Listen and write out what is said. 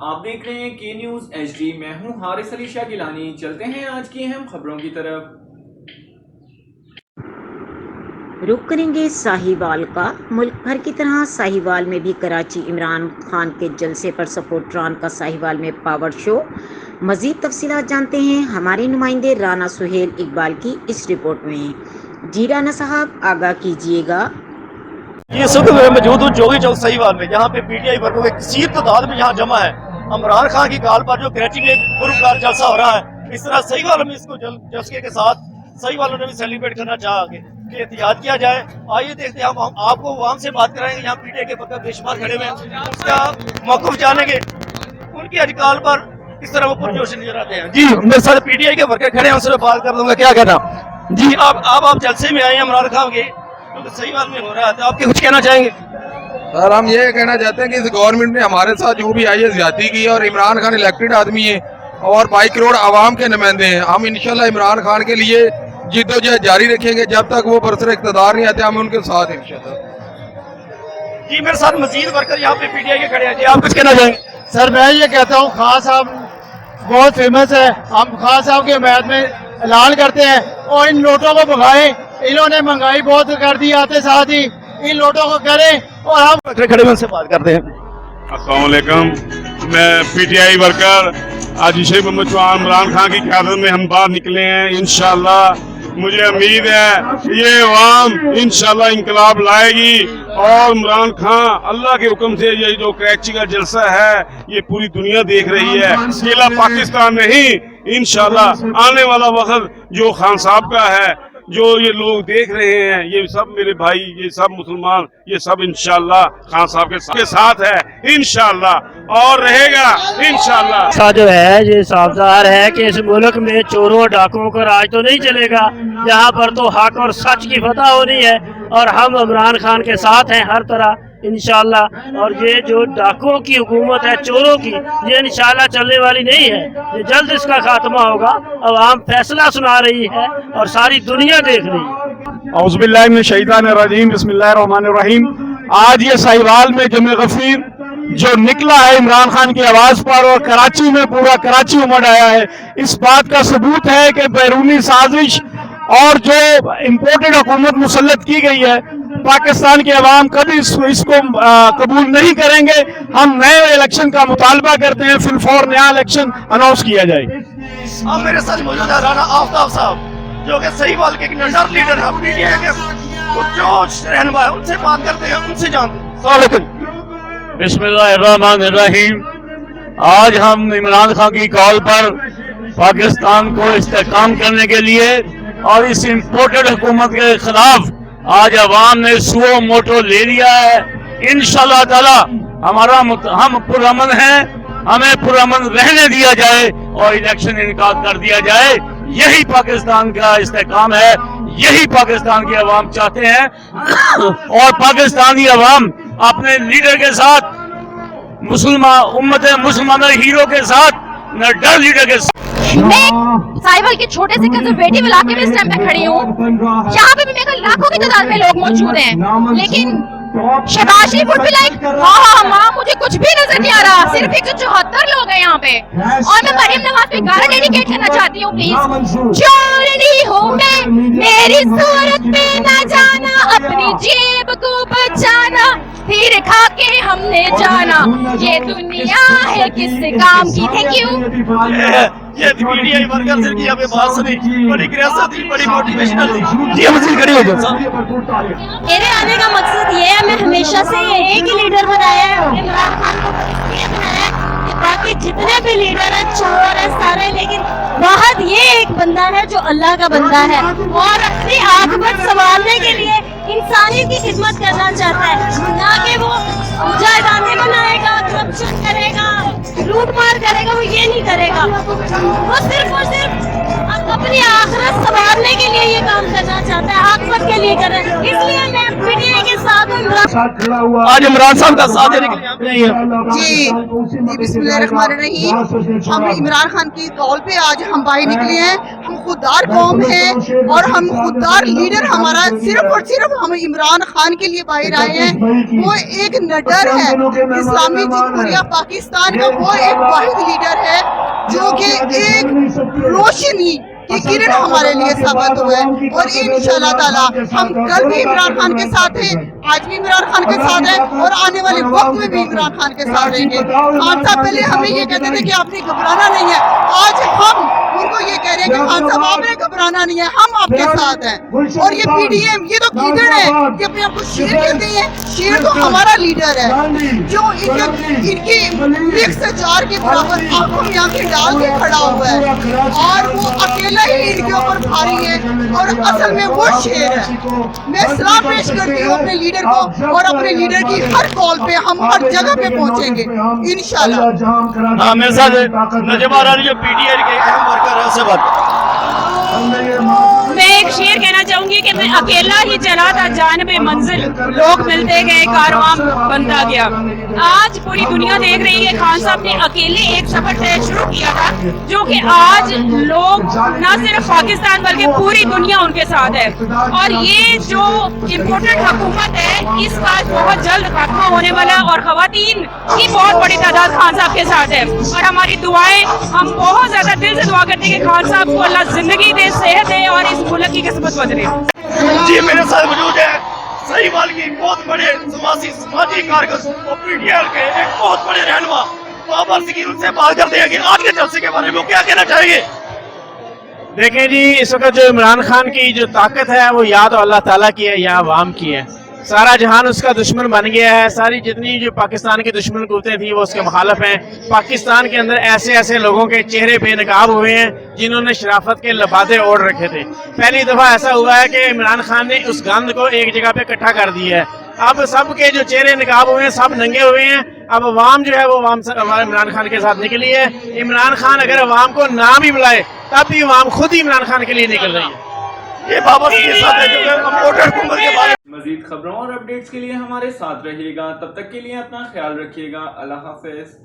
آپ دیکھ رہے ہیں کے نیوز HD، میں ہوں حارث علی شاہ گیلانی۔ چلتے ہیں آج کی اہم خبروں کی طرف۔ رخ کریں گے ساہیوال کا۔ ملک بھر کی طرح ساہیوال میں بھی کراچی عمران خان کے جلسے پر سپورٹران کا ساہیوال میں پاور شو۔ مزید تفصیلات جانتے ہیں ہمارے نمائندے رانا سہیل اقبال کی اس رپورٹ میں۔ جی رانا صاحب آگاہ کیجیے گا۔ یہ سب موجود ہوں جوگی چوک ساہیوال میں، جہاں پہ PTI ورکروں کی کثیر تعداد میں یہاں جمع ہے۔ عمران خان کی کال پر جو کراچی میں پرکار جلسہ ہو رہا ہے، اس طرح ساہیوال میں اس کو جلسے کے ساتھ ساہیوالوں نے بھی سیلیبریٹ کرنا چاہا کہ احتجاج کیا جائے۔ آئیے دیکھتے ہیں، ہم آپ کو عوام سے بات کرائیں گے۔ یہاں PTI کے ورکر بے شمار کھڑے ہوئے ہیں، اس کا موقف جانیں گے، ان کی آج کال پر اس طرح وہ پرجوش نظر آتے ہیں۔ جی میرے ساتھ PTI کے ورکر کھڑے ہیں، ان سے بات کر لوں گا۔ کیا کہنا جی آپ جلسے میں آئے ہیں عمران خان کے، ساہیوال میں ہو رہا ہے، تو آپ کچھ کہنا چاہیں گے؟ سر ہم یہ کہنا چاہتے ہیں کہ اس گورنمنٹ نے ہمارے ساتھ جو بھی آئی ہے زیادتی کی ہے، اور عمران خان الیکٹڈ آدمی ہے اور 22 کروڑ عوام کے نمائندے ہیں۔ ہم انشاءاللہ عمران خان کے لیے جدوجہد جاری رکھیں گے جب تک وہ برسر اقتدار نہیں آتے، ہم ان کے ساتھ انشاءاللہ۔ جی میرے ساتھ مزید ورکر یہاں پہ PTI کے کھڑے ہیں، جی آپ کچھ کہنا چاہیں گے؟ سر میں یہ کہتا ہوں خان صاحب بہت فیمس ہے، ہم خان صاحب کے حمایت میں اعلان کرتے ہیں اور ان نوٹوں کو بھگائیں۔ انہوں نے مہنگائی بہت کر دی، آتے ساتھ ہی ان نوٹوں کو کریں اور ہم کھڑے ہوئے ان سے بات کرتے ہیں۔ السلام علیکم، میں PTI ورکر آج شیخ محمد چوہان عمران خان کی قیادت میں ہم باہر نکلے ہیں۔ انشاءاللہ مجھے امید ہے یہ عوام انشاءاللہ انقلاب لائے گی، اور عمران خان اللہ کے حکم سے یہ جو کراچی کا جلسہ ہے یہ پوری دنیا دیکھ رہی ہے، اکیلا پاکستان نہیں۔ انشاءاللہ آنے والا وقت جو خان صاحب کا ہے، جو یہ لوگ دیکھ رہے ہیں، یہ سب میرے بھائی، یہ سب مسلمان، یہ سب انشاءاللہ خان صاحب کے ساتھ ہے انشاءاللہ، اور رہے گا انشاءاللہ۔ ایسا جو ہے یہ صاف ظاہر ہے کہ اس ملک میں چوروں ڈاکوں کا راج تو نہیں چلے گا، یہاں پر تو حق اور سچ کی فتح ہونی ہے، اور ہم عمران خان کے ساتھ ہیں ہر طرح انشاءاللہ۔ اور یہ جو ڈاکوں کی حکومت ہے، چوروں کی، یہ انشاءاللہ چلنے والی نہیں ہے، یہ جلد اس کا خاتمہ ہوگا۔ عوام فیصلہ سنا رہی ہے اور ساری دنیا دیکھ رہی ہے۔ اعوذ باللہ من الشیطان الرجیم، بسم اللہ الرحمن الرحیم۔ آج یہ ساہیوال میں جمع غفیر جو نکلا ہے عمران خان کی آواز پر، اور کراچی میں پورا کراچی امڑ آیا ہے، اس بات کا ثبوت ہے کہ بیرونی سازش اور جو امپورٹڈ حکومت مسلط کی گئی ہے، پاکستان کے عوام کبھی اس کو قبول نہیں کریں گے۔ ہم نئے الیکشن کا مطالبہ کرتے ہیں، فی الفور نیا الیکشن اناؤنس کیا جائے۔ اب میرے ساتھ موجود ہے رانا آفتاب صاحب، جو کہ ساہیوال کے ایک نڈر لیڈر ہے، PTI کے جوش رہنما ہے، ان سے بات کرتے ہیں، ان سے جانتے ہیں۔ السلام علیکم۔ بسم اللہ الرحمن الرحیم۔ آج ہم عمران خان کی کال پر پاکستان کو استحکام کرنے کے لیے اور اس امپورٹڈ حکومت کے خلاف آج عوام نے سو موٹو لے لیا ہے۔ انشاءاللہ تعالی ہم پرامن ہیں، ہمیں پرامن رہنے دیا جائے اور الیکشن انعقاد کر دیا جائے۔ یہی پاکستان کا استحکام ہے، یہی پاکستان کی عوام چاہتے ہیں، اور پاکستانی عوام اپنے لیڈر کے ساتھ، امت مسلمانہ ہیرو کے ساتھ، ڈر لیڈر کے ساتھ۔ میں ساہیوال کے چھوٹے سے کنزرویٹو علاقے میں اس ٹائم پہ کھڑی ہوں، یہاں پہ بھی میرے لاکھوں کی تعداد میں لوگ موجود ہیں، لیکن شہباز شریف would be like ہاں مجھے کچھ بھی نظر نہیں آ رہا، صرف 174 لوگ ہیں یہاں پہ۔ اور میں مریم نواز پہ گانا ڈیڈیکیٹ کرنا چاہتی ہوں، پلیز۔ چورنی ہوں میں میری صورت پہ نہ جانا، اپنی جیب کو بچانا، پھر کھا کے ہم نے جانا، یہ دنیا ہے کس کام کی۔ Thank you. یہ PTI ورکر سے کی ہمیں بات سنی، بڑی گریسر تھی، بڑی موٹیویشنل تھی۔ جی ہم سے کھڑی ہو جائیں۔ میرے آنے کا مقصد یہ ہے، میں ہمیشہ سے یہ ایک ہی لیڈر بنایا ہے، عمران خان کو یہ بنایا ہے کہ باقی جتنے بھی لیڈر ہیں چور ہیں سارے، لیکن واحد یہ ایک بندہ ہے جو اللہ کا بندہ ہے اور اپنی عاقبت سنوارنے کے لیے انسانیت کی خدمت کرنا چاہتا ہے، نہ کہ وہ جائیدادیں بنائے گا، کرپشن کرے گا، لوٹ مار کرے گا، وہ یہ نہیں کرے گا۔ وہ صرف اور صرف اپنی آخرت سنوارنے کے لیے یہ کام کرنا چاہتا ہے، عاقبت کے لیے کرے۔ اس لیے میں PTI کے ساتھ ہوں۔ آج عمران صاحب کا ساتھ دینے کے لیے جی بسم اللہ الرحمن الرحیم۔ ہم عمران خان کی کال پہ آج ہم باہر نکلے ہیں، ہم خود خوددار قوم ہے اور ہم خوددار لیڈر ہمارا صرف اور صرف ہم عمران خان کے لیے باہر آئے ہیں. وہ ایک نڈر ہے اسلامی جمہوریہ پاکستان کا, وہ ایک واحد لیڈر ہے جو کہ ایک روشنی کی کرن ہمارے لیے ثابت ہوا ہے. اور انشاءاللہ تعالی ہم کل بھی عمران خان کے ساتھ ہیں, آج بھی عمران خان کے ساتھ ہیں اور آنے والے وقت میں بھی عمران خان کے ساتھ رہیں گے. خان صاحب پہلے ہمیں یہ کہتے تھے کہ آپ نے گھبرانا نہیں ہے, آج ہم ان کو یہ کہہ رہے ہیں کہ خان صاحب آپ نے گھبرانا نہیں ہے, ہم آپ کے ساتھ ہیں. اور یہ پی ڈی ایم, یہ تو کیدڑ ہے کہ اپنے آپ کو شیر کہتے ہیں. شیر تو ہمارا لیڈر ہے جو ان کی ایک سے چار کے برابر آنکھوں میں آنکھیں ڈال کے کھڑا ہوا ہے اور وہ اکیلا ہی ان کے اوپر بھاری ہے اور اصل میں وہ شیر ہے. میں سلام پیش کرتی ہوں اپنے لیڈر کو اور اپنے لیڈر کی ہر کال پہ ہم ہر جگہ پہ پہنچیں گے انشاءاللہ. ہاں میرے ساتھ نجم آرانی جو پی ٹی آئی کے اہم ورکر ہے, اس سے بات. میں ایک شعر کہنا چاہوں گی کہ میں اکیلا ہی چلا تھا جانب منزل, لوگ ملتے گئے کارواں بنتا گیا. آج پوری دنیا دیکھ رہی ہے خان صاحب نے اکیلے ایک سفر طے شروع کیا تھا جو کہ آج لوگ نہ صرف پاکستان بلکہ پوری دنیا ان کے ساتھ ہے. اور یہ جو امپورٹنٹ حکومت ہے اس کا بہت جلد خاتمہ ہونے والا ہے اور خواتین کی بہت بڑی تعداد خان صاحب کے ساتھ ہے. اور ہماری دعائیں, ہم بہت زیادہ دل سے دعا کرتے ہیں کہ خان صاحب کو اللہ زندگی دے, صحت دے اور اس ملک کی قسمت بدلے. جی میرے ساتھ موجود ہے سہیوال کی بہت بڑے سماجی کارکن اور پی ٹی آئی کے ایک بہت بڑے رہنما بابر سکیر. ان سے بات کرتے ہیں کہ آج کے جلسے کے بارے میں کیا کہنا چاہیں گے. دیکھیں جی, اس وقت جو عمران خان کی جو طاقت ہے وہ یا تو اللہ تعالیٰ کی ہے یا عوام کی ہے. سارا جہان اس کا دشمن بن گیا ہے. ساری جتنی جو پاکستان کی دشمن قوتیں تھیں وہ اس کے مخالف ہیں. پاکستان کے اندر ایسے ایسے لوگوں کے چہرے بے نقاب ہوئے ہیں جنہوں نے شرافت کے لبادے اوڑھ رکھے تھے. پہلی دفعہ ایسا ہوا ہے کہ عمران خان نے اس گند کو ایک جگہ پہ اکٹھا کر دیا ہے. اب سب کے جو چہرے نقاب ہوئے ہیں سب ننگے ہوئے ہیں. اب عوام جو ہے وہ عمران خان کے ساتھ نکلی ہے. عمران خان اگر عوام کو نہ بھی بلائے تب بھی عوام خود ہی عمران خان کے لیے نکل رہی ہے. یہ بابر سکیر صاحب ہے جو کہ امپورٹر حکومت کے بارے میں. مزید خبروں اور اپڈیٹس کے لیے ہمارے ساتھ رہیے گا. تب تک کے لیے اپنا خیال رکھیے گا. اللہ حافظ.